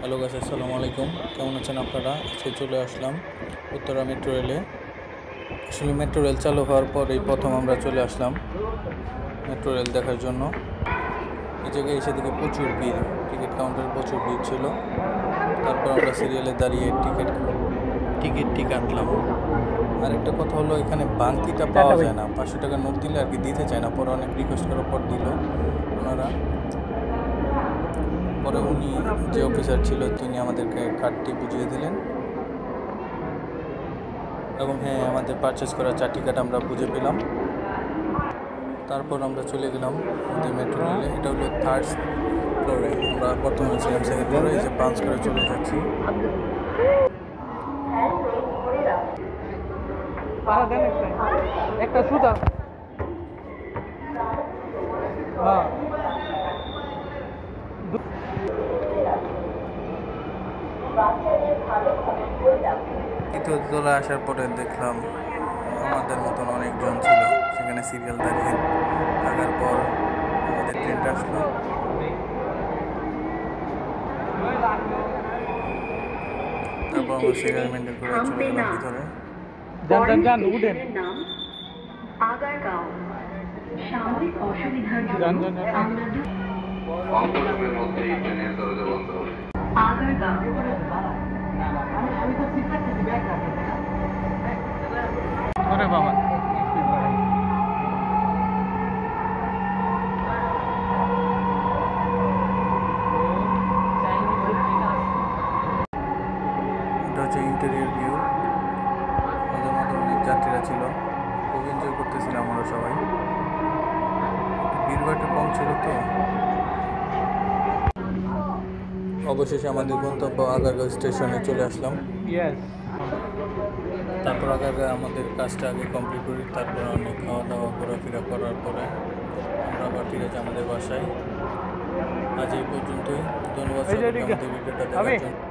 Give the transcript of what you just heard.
Hello guys, আসসালামু আলাইকুম। কেমন আছেন আপনারা? আজকে চলে আসলাম উত্তরা মেট্রো রেলে। আসলে মেট্রো রেল চালু হওয়ার পর এই প্রথম আমরা চলে আসলাম মেট্রো রেল দেখার জন্য। এই জায়গায় এসে দেখে প্রচুর ভিড়, টিকিট কাউন্টারে প্রচুর ভিড় ছিল। তারপর আমরা সিরিয়ালে দাঁড়িয়ে টিকিটটি কাটলাম। আর একটা কথা হলো, এখানে বাংতিটা পাওয়া যায় না। 500 টাকা নোট দিলে আর কি দিতে চায় না। পরে অনেক রিকোয়েস্ট করার পর দিল ওনারা। পরে উনি যে অফিসার ছিল তিনি আমাদেরকে কার্ডটি বুঝিয়ে দিলেন এবং হ্যাঁ, আমাদের পারচেস করা 4টি কার্ড আমরা বুঝে পেলাম। তারপর আমরা চলে গেলাম আমাদের মেট্রো রেলে। এটা হলো 3rd ফ্লোরে, আমরা বর্তমানে ছিলাম 2nd ফ্লোরে। এই যে পাঞ্চ করে চলে যাচ্ছি। একটা সুতা দ্বিতীয় তলায় আসার পরে দেখলাম আমাদের মতন অনেকজন ছিল সেখানে সিরিয়াল দাঁড়িয়ে থাকার পর আমাদের ট্রেনটা আসলো। তারপর আমরা সিরিয়াল মেনটেন করে চলে গেলাম ভিতরে। যান উঠেন। আগারগাঁও সাময়িক অসুবিধার জন্য আমরা ওরে বাবা, এটা হচ্ছে ইন্টেরিয়র ভিউ। আমাদের মতো অনেক যাত্রীরা ছিল, খুব এনজয় করতেছিলাম আমরা সবাই। ভিড়ভাড়টা কম ছিল তো। অবশেষে আমাদের গন্তব্য আগারগাঁও স্টেশনে চলে আসলাম। তারপর আগারগাঁও আমাদের কাজটা আগে কমপ্লিট করি। তারপর অনেক খাওয়া দাওয়া ঘোরাফেরা করার পরে আমরা আবার ফিরে যাই আমাদের বাসায়। আজ এই পর্যন্তই। ধন্যবাদ সবাইকে আমাদের ভিডিওটা দেখার জন্য।